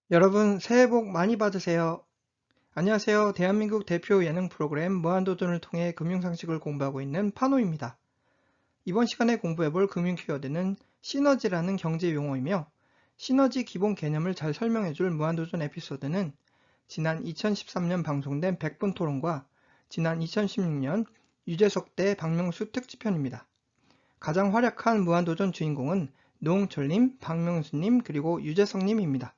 여러분 새해 복 많이 받으세요. 안녕하세요. 대한민국 대표 예능 프로그램 무한도전을 통해 금융상식을 공부하고 있는 파노입니다. 이번 시간에 공부해볼 금융 키워드는 시너지라는 경제 용어이며 시너지 기본 개념을 잘 설명해줄 무한도전 에피소드는 지난 2013년 방송된 100분 토론과 지난 2016년 유재석 대 박명수 특집편입니다. 가장 활약한 무한도전 주인공은 노홍철님, 박명수님, 그리고 유재석님입니다.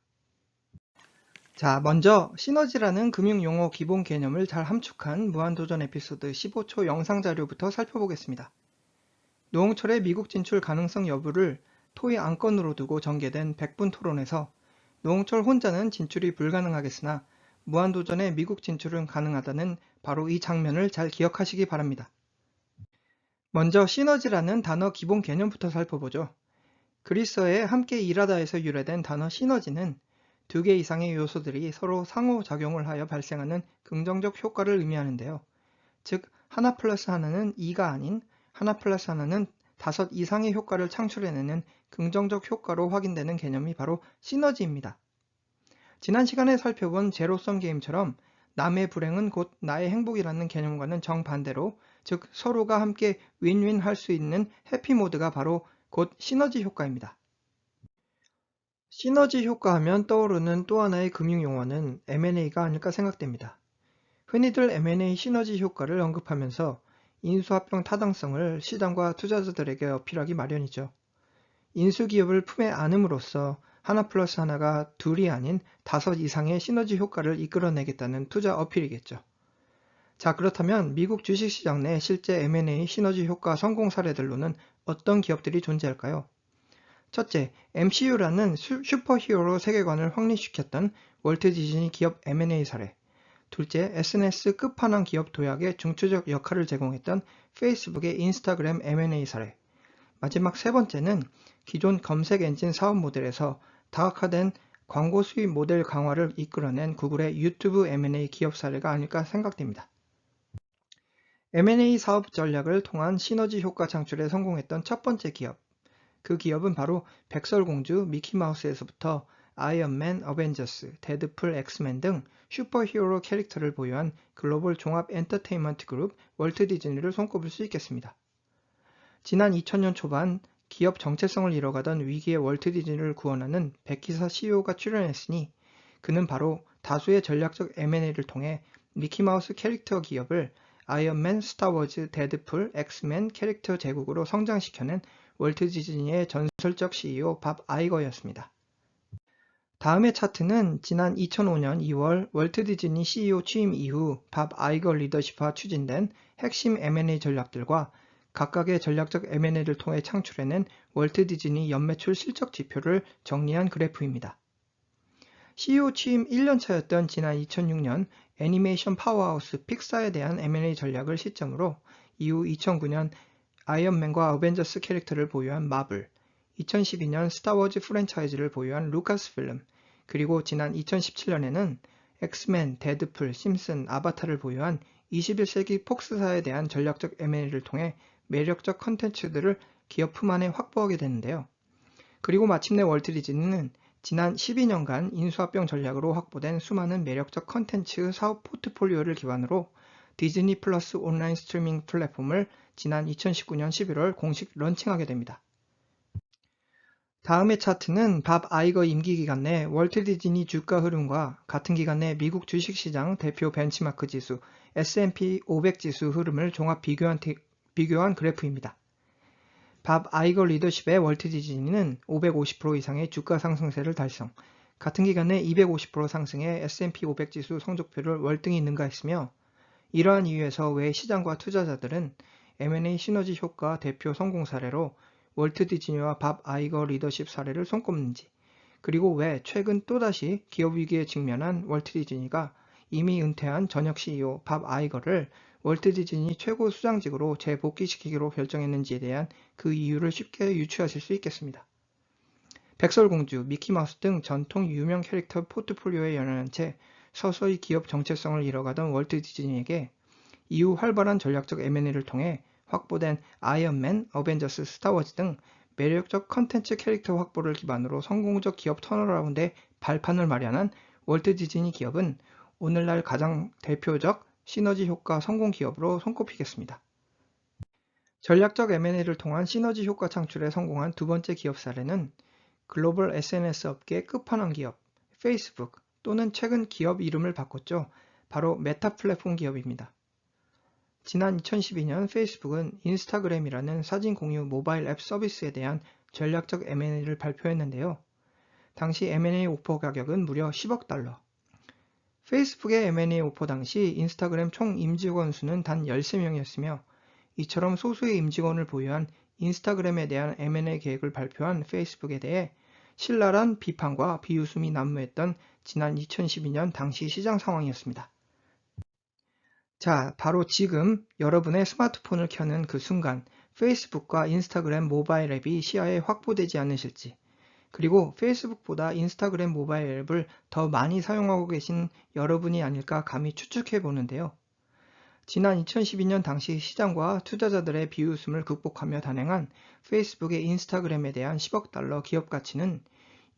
자, 먼저 시너지라는 금융용어 기본 개념을 잘 함축한 무한도전 에피소드 15초 영상 자료부터 살펴보겠습니다. 노홍철의 미국 진출 가능성 여부를 토의 안건으로 두고 전개된 100분 토론에서 노홍철 혼자는 진출이 불가능하겠으나 무한도전의 미국 진출은 가능하다는 바로 이 장면을 잘 기억하시기 바랍니다. 먼저 시너지라는 단어 기본 개념부터 살펴보죠. 그리스어의 함께 일하다에서 유래된 단어 시너지는 두 개 이상의 요소들이 서로 상호작용을 하여 발생하는 긍정적 효과를 의미하는데요. 즉, 하나 플러스 하나는 2가 아닌 하나 플러스 하나는 5 이상의 효과를 창출해내는 긍정적 효과로 확인되는 개념이 바로 시너지입니다. 지난 시간에 살펴본 제로섬 게임처럼 남의 불행은 곧 나의 행복이라는 개념과는 정반대로, 즉 서로가 함께 윈윈 할 수 있는 해피모드가 바로 곧 시너지 효과입니다. 시너지 효과 하면 떠오르는 또 하나의 금융용어는 M&A가 아닐까 생각됩니다. 흔히들 M&A 시너지 효과를 언급하면서 인수합병 타당성을 시장과 투자자들에게 어필하기 마련이죠. 인수기업을 품에 안음으로써 하나 플러스 하나가 둘이 아닌 5 이상의 시너지 효과를 이끌어내겠다는 투자 어필이겠죠. 자, 그렇다면 미국 주식시장 내 실제 M&A 시너지 효과 성공 사례들로는 어떤 기업들이 존재할까요? 첫째, MCU라는 슈퍼히어로 세계관을 확립시켰던 월트 디즈니 기업 M&A 사례. 둘째, SNS 끝판왕 기업 도약에 중추적 역할을 제공했던 페이스북의 인스타그램 M&A 사례. 마지막 세 번째는 기존 검색 엔진 사업 모델에서 다각화된 광고 수입 모델 강화를 이끌어낸 구글의 유튜브 M&A 기업 사례가 아닐까 생각됩니다. M&A 사업 전략을 통한 시너지 효과 창출에 성공했던 첫 번째 기업. 그 기업은 바로 백설공주, 미키마우스에서부터 아이언맨, 어벤져스, 데드풀, 엑스맨 등 슈퍼히어로 캐릭터를 보유한 글로벌 종합 엔터테인먼트 그룹 월트 디즈니를 손꼽을 수 있겠습니다. 지난 2000년 초반 기업 정체성을 잃어가던 위기의 월트 디즈니를 구원하는 백기사 CEO가 출연했으니 그는 바로 다수의 전략적 M&A를 통해 미키마우스 캐릭터 기업을 아이언맨, 스타워즈, 데드풀, 엑스맨 캐릭터 제국으로 성장시켜낸 월트 디즈니의 전설적 CEO 밥 아이거였습니다. 다음의 차트는 지난 2005년 2월 월트 디즈니 CEO 취임 이후 밥 아이거 리더십하 추진된 핵심 M&A 전략들과 각각의 전략적 M&A를 통해 창출해낸 월트 디즈니 연매출 실적 지표를 정리한 그래프입니다. CEO 취임 1년 차였던 지난 2006년 애니메이션 파워하우스 픽사에 대한 M&A 전략을 시점으로 이후 2009년 아이언맨과 어벤져스 캐릭터를 보유한 마블, 2012년 스타워즈 프랜차이즈를 보유한 루카스필름, 그리고 지난 2017년에는 엑스맨, 데드풀, 심슨, 아바타를 보유한 21세기 폭스사에 대한 전략적 M&A를 통해 매력적 컨텐츠들을 기업 품 안에 확보하게 되는데요. 그리고 마침내 월트 디즈니는 지난 12년간 인수합병 전략으로 확보된 수많은 매력적 컨텐츠 사업 포트폴리오를 기반으로 디즈니 플러스 온라인 스트리밍 플랫폼을 지난 2019년 11월 공식 런칭하게 됩니다. 다음의 차트는 밥 아이거 임기 기간 내 월트 디즈니 주가 흐름과 같은 기간 내 미국 주식시장 대표 벤치마크 지수 S&P 500 지수 흐름을 종합 비교한 그래프입니다. 밥 아이거 리더십의 월트 디즈니는 550% 이상의 주가 상승세를 달성, 같은 기간 내 250% 상승의 S&P 500 지수 성적표를 월등히 능가했으며 이러한 이유에서 왜 시장과 투자자들은 M&A 시너지 효과 대표 성공 사례로 월트 디즈니와 밥 아이거 리더십 사례를 손꼽는지, 그리고 왜 최근 또다시 기업 위기에 직면한 월트 디즈니가 이미 은퇴한 전역 CEO 밥 아이거를 월트 디즈니 최고 수장직으로 재복귀시키기로 결정했는지에 대한 그 이유를 쉽게 유추하실 수 있겠습니다. 백설공주, 미키마우스 등 전통 유명 캐릭터 포트폴리오에 연연한 채 서서히 기업 정체성을 잃어가던 월트 디즈니에게 이후 활발한 전략적 M&A를 통해 확보된 아이언맨, 어벤져스, 스타워즈 등 매력적 컨텐츠 캐릭터 확보를 기반으로 성공적 기업 턴어라운드의 발판을 마련한 월트 디즈니 기업은 오늘날 가장 대표적 시너지 효과 성공 기업으로 손꼽히겠습니다. 전략적 M&A를 통한 시너지 효과 창출에 성공한 두 번째 기업 사례는 글로벌 SNS 업계 끝판왕 기업 페이스북 또는 최근 기업 이름을 바꿨죠. 바로 메타 플랫폼 기업입니다. 지난 2012년 페이스북은 인스타그램이라는 사진 공유 모바일 앱 서비스에 대한 전략적 M&A를 발표했는데요. 당시 M&A 오퍼 가격은 무려 10억 달러. 페이스북의 M&A 오퍼 당시 인스타그램 총 임직원 수는 단 13명이었으며 이처럼 소수의 임직원을 보유한 인스타그램에 대한 M&A 계획을 발표한 페이스북에 대해 신랄한 비판과 비웃음이 난무했던 지난 2012년 당시 시장 상황이었습니다. 자, 바로 지금 여러분의 스마트폰을 켜는 그 순간 페이스북과 인스타그램 모바일 앱이 시야에 확보되지 않으실지, 그리고 페이스북보다 인스타그램 모바일 앱을 더 많이 사용하고 계신 여러분이 아닐까 감히 추측해 보는데요. 지난 2012년 당시 시장과 투자자들의 비웃음을 극복하며 단행한 페이스북의 인스타그램에 대한 10억 달러 기업 가치는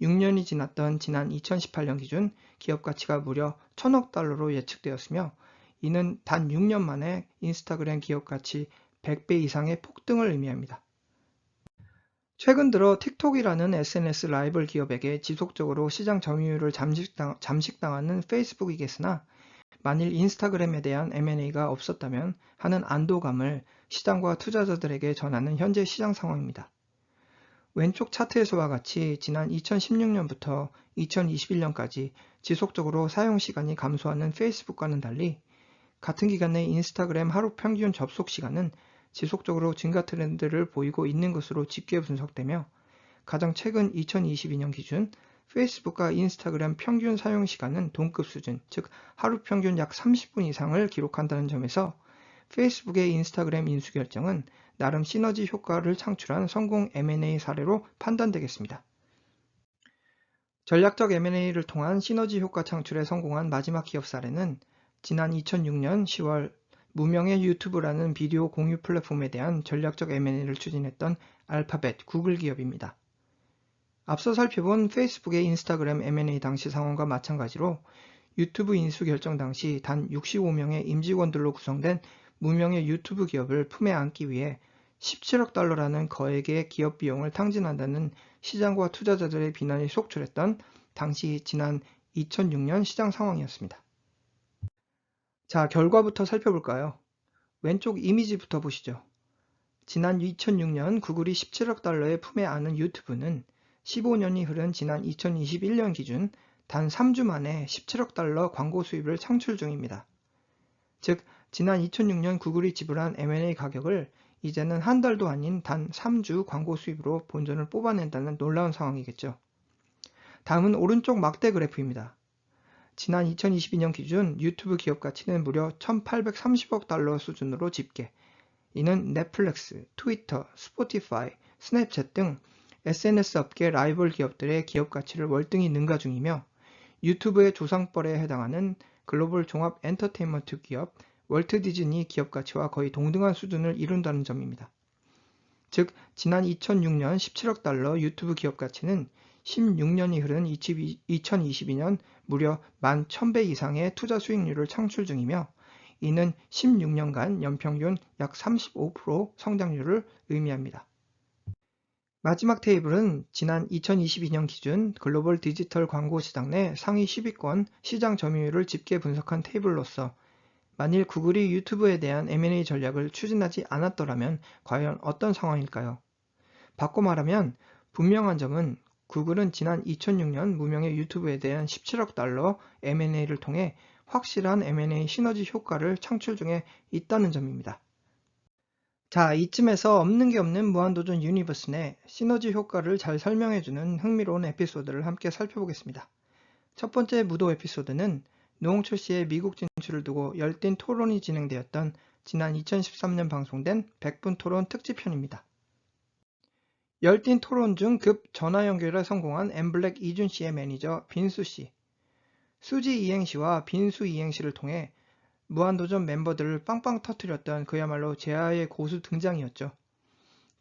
6년이 지났던 지난 2018년 기준 기업 가치가 무려 1000억 달러로 예측되었으며 이는 단 6년 만에 인스타그램 기업 가치 100배 이상의 폭등을 의미합니다. 최근 들어 틱톡이라는 SNS 라이벌 기업에게 지속적으로 시장 점유율을 잠식당하는 페이스북이겠으나 만일 인스타그램에 대한 M&A가 없었다면 하는 안도감을 시장과 투자자들에게 전하는 현재 시장 상황입니다. 왼쪽 차트에서와 같이 지난 2016년부터 2021년까지 지속적으로 사용 시간이 감소하는 페이스북과는 달리 같은 기간 내 인스타그램 하루 평균 접속 시간은 지속적으로 증가 트렌드를 보이고 있는 것으로 집계 분석되며 가장 최근 2022년 기준 페이스북과 인스타그램 평균 사용 시간은 동급 수준, 즉 하루 평균 약 30분 이상을 기록한다는 점에서 페이스북의 인스타그램 인수 결정은 나름 시너지 효과를 창출한 성공 M&A 사례로 판단되겠습니다. 전략적 M&A를 통한 시너지 효과 창출에 성공한 마지막 기업 사례는 지난 2006년 10월 무명의 유튜브라는 비디오 공유 플랫폼에 대한 전략적 M&A를 추진했던 알파벳, 구글 기업입니다. 앞서 살펴본 페이스북의 인스타그램 M&A 당시 상황과 마찬가지로 유튜브 인수 결정 당시 단 65명의 임직원들로 구성된 무명의 유튜브 기업을 품에 안기 위해 17억 달러라는 거액의 기업 비용을 탕진한다는 시장과 투자자들의 비난이 속출했던 당시 지난 2006년 시장 상황이었습니다. 자, 결과부터 살펴볼까요? 왼쪽 이미지부터 보시죠. 지난 2006년 구글이 17억 달러의 품에 안은 유튜브는 15년이 흐른 지난 2021년 기준 단 3주 만에 17억 달러 광고 수입을 창출 중입니다. 즉, 지난 2006년 구글이 지불한 M&A 가격을 이제는 한 달도 아닌 단 3주 광고 수입으로 본전을 뽑아낸다는 놀라운 상황이겠죠. 다음은 오른쪽 막대 그래프입니다. 지난 2022년 기준 유튜브 기업 가치는 무려 1830억 달러 수준으로 집계. 이는 넷플릭스, 트위터, 스포티파이, 스냅챗 등 SNS 업계 라이벌 기업들의 기업 가치를 월등히 능가 중이며 유튜브의 조상벌에 해당하는 글로벌 종합 엔터테인먼트 기업 월트 디즈니 기업 가치와 거의 동등한 수준을 이룬다는 점입니다. 즉, 지난 2006년 17억 달러 유튜브 기업 가치는 16년이 흐른 2022년 무려 11,000배 이상의 투자 수익률을 창출 중이며 이는 16년간 연평균 약 35% 성장률을 의미합니다. 마지막 테이블은 지난 2022년 기준 글로벌 디지털 광고 시장 내 상위 10위권 시장 점유율을 집계 분석한 테이블로서 만일 구글이 유튜브에 대한 M&A 전략을 추진하지 않았더라면 과연 어떤 상황일까요? 바꿔 말하면 분명한 점은 구글은 지난 2006년 무명의 유튜브에 대한 17억 달러 M&A를 통해 확실한 M&A 시너지 효과를 창출 중에 있다는 점입니다. 자, 이쯤에서 없는 게 없는 무한도전 유니버스 내 시너지 효과를 잘 설명해주는 흥미로운 에피소드를 함께 살펴보겠습니다. 첫 번째 무도 에피소드는 노홍철 씨의 미국 진출을 두고 열띤 토론이 진행되었던 지난 2013년 방송된 100분 토론 특집편입니다. 열띤 토론 중 급 전화 연결에 성공한 엠블랙 이준 씨의 매니저 빈수 씨, 수지 이행시와 빈수 이행시를 통해 무한도전 멤버들을 빵빵 터뜨렸던 그야말로 제아의 고수 등장이었죠.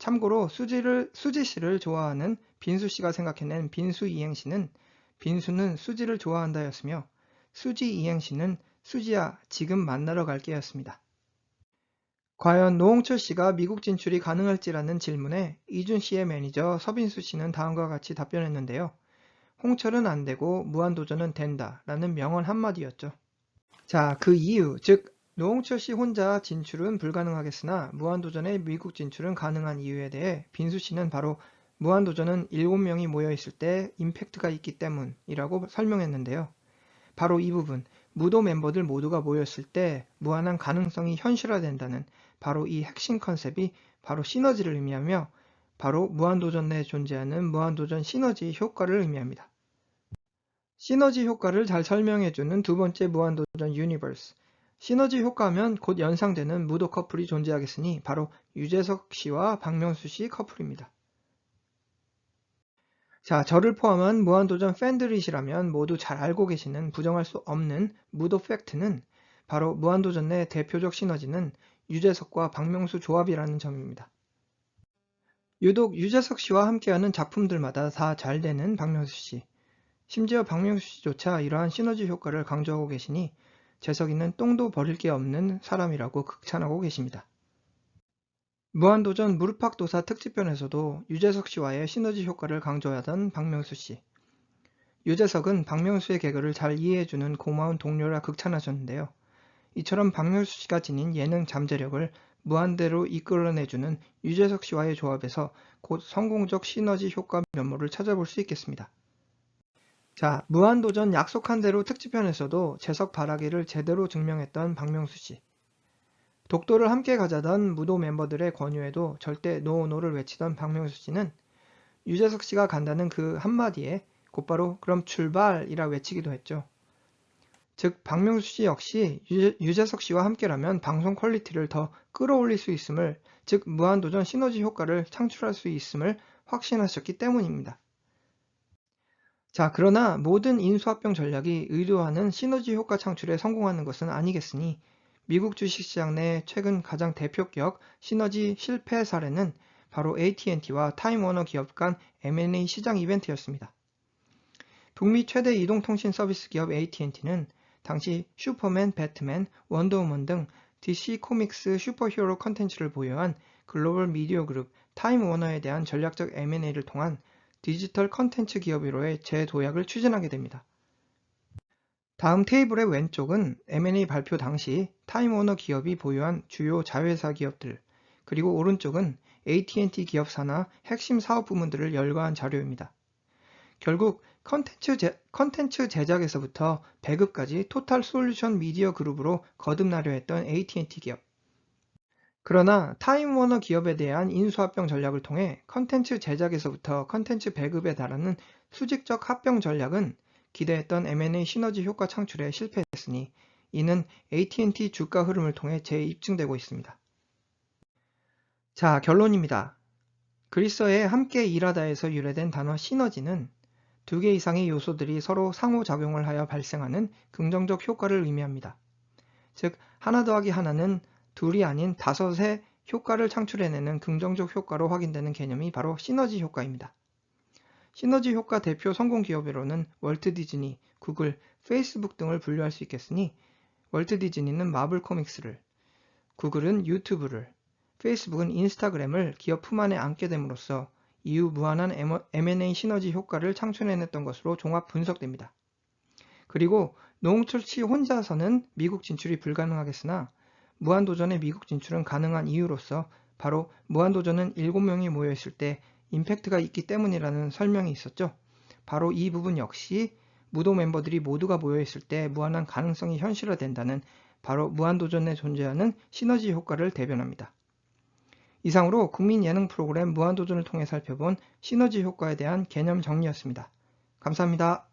참고로 수지 씨를 좋아하는 빈수 씨가 생각해낸 빈수 이행시는 빈수는 수지를 좋아한다였으며 수지 이행시는 수지야 지금 만나러 갈게였습니다. 과연 노홍철 씨가 미국 진출이 가능할지라는 질문에 이준 씨의 매니저 서빈수 씨는 다음과 같이 답변했는데요. 홍철은 안 되고 무한도전은 된다 라는 명언 한마디였죠. 자, 그 이유, 즉 노홍철 씨 혼자 진출은 불가능하겠으나 무한도전의 미국 진출은 가능한 이유에 대해 빈수 씨는 바로 무한도전은 7명이 모여있을 때 임팩트가 있기 때문이라고 설명했는데요. 바로 이 부분, 무도 멤버들 모두가 모였을 때 무한한 가능성이 현실화된다는 바로 이 핵심 컨셉이 바로 시너지를 의미하며 바로 무한도전 내에 존재하는 무한도전 시너지 효과를 의미합니다. 시너지 효과를 잘 설명해주는 두 번째 무한도전 유니버스. 시너지 효과하면 곧 연상되는 무도 커플이 존재하겠으니 바로 유재석 씨와 박명수 씨 커플입니다. 자, 저를 포함한 무한도전 팬들이시라면 모두 잘 알고 계시는 부정할 수 없는 무도 팩트는 바로 무한도전 내 대표적 시너지는 유재석과 박명수 조합이라는 점입니다. 유독 유재석 씨와 함께하는 작품들마다 다 잘 되는 박명수 씨. 심지어 박명수 씨조차 이러한 시너지 효과를 강조하고 계시니 재석이는 똥도 버릴 게 없는 사람이라고 극찬하고 계십니다. 무한도전 무릎팍도사 특집편에서도 유재석 씨와의 시너지 효과를 강조하던 박명수 씨. 유재석은 박명수의 개그를 잘 이해해주는 고마운 동료라 극찬하셨는데요. 이처럼 박명수 씨가 지닌 예능 잠재력을 무한대로 이끌어내주는 유재석 씨와의 조합에서 곧 성공적 시너지 효과 면모를 찾아볼 수 있겠습니다. 자, 무한도전 약속한 대로 특집편에서도 재석 바라기를 제대로 증명했던 박명수 씨. 독도를 함께 가자던 무도 멤버들의 권유에도 절대 노노를 외치던 박명수 씨는 유재석 씨가 간다는 그 한마디에 곧바로 그럼 출발이라 외치기도 했죠. 즉 박명수 씨 역시 유재석 씨와 함께라면 방송 퀄리티를 더 끌어올릴 수 있음을, 즉 무한도전 시너지 효과를 창출할 수 있음을 확신하셨기 때문입니다. 자, 그러나 모든 인수합병 전략이 의도하는 시너지 효과 창출에 성공하는 것은 아니겠으니 미국 주식시장 내 최근 가장 대표격 시너지 실패 사례는 바로 AT&T와 타임워너 기업 간 M&A 시장 이벤트였습니다. 북미 최대 이동통신 서비스 기업 AT&T는 당시 슈퍼맨, 배트맨, 원더우먼 등 DC 코믹스 슈퍼히어로 컨텐츠를 보유한 글로벌 미디어 그룹 타임워너에 대한 전략적 M&A를 통한 디지털 컨텐츠 기업으로의 재도약을 추진하게 됩니다. 다음 테이블의 왼쪽은 M&A 발표 당시 타임워너 기업이 보유한 주요 자회사 기업들, 그리고 오른쪽은 AT&T 기업사나 핵심 사업 부문들을 열거한 자료입니다. 결국 컨텐츠 제작에서부터 배급까지 토탈 솔루션 미디어 그룹으로 거듭나려 했던 AT&T 기업. 그러나 타임워너 기업에 대한 인수합병 전략을 통해 컨텐츠 제작에서부터 컨텐츠 배급에 달하는 수직적 합병 전략은 기대했던 M&A 시너지 효과 창출에 실패했으니 이는 AT&T 주가 흐름을 통해 재입증되고 있습니다. 자, 결론입니다. 그리스어의 함께 일하다에서 유래된 단어 시너지는 두 개 이상의 요소들이 서로 상호작용을 하여 발생하는 긍정적 효과를 의미합니다. 즉, 하나 더하기 하나는 둘이 아닌 다섯의 효과를 창출해내는 긍정적 효과로 확인되는 개념이 바로 시너지 효과입니다. 시너지 효과 대표 성공 기업으로는 월트 디즈니, 구글, 페이스북 등을 분류할 수 있겠으니 월트 디즈니는 마블 코믹스를, 구글은 유튜브를, 페이스북은 인스타그램을 기업 품 안에 안게 됨으로써 이후 무한한 M&A 시너지 효과를 창출해냈던 것으로 종합 분석됩니다. 그리고 노홍철 씨 혼자서는 미국 진출이 불가능하겠으나 무한도전의 미국 진출은 가능한 이유로서 바로 무한도전은 7명이 모여있을 때 임팩트가 있기 때문이라는 설명이 있었죠. 바로 이 부분 역시 무도 멤버들이 모두가 모여있을 때 무한한 가능성이 현실화된다는 바로 무한도전 내 존재하는 시너지 효과를 대변합니다. 이상으로 국민 예능 프로그램 무한도전을 통해 살펴본 시너지 효과에 대한 개념 정리였습니다. 감사합니다.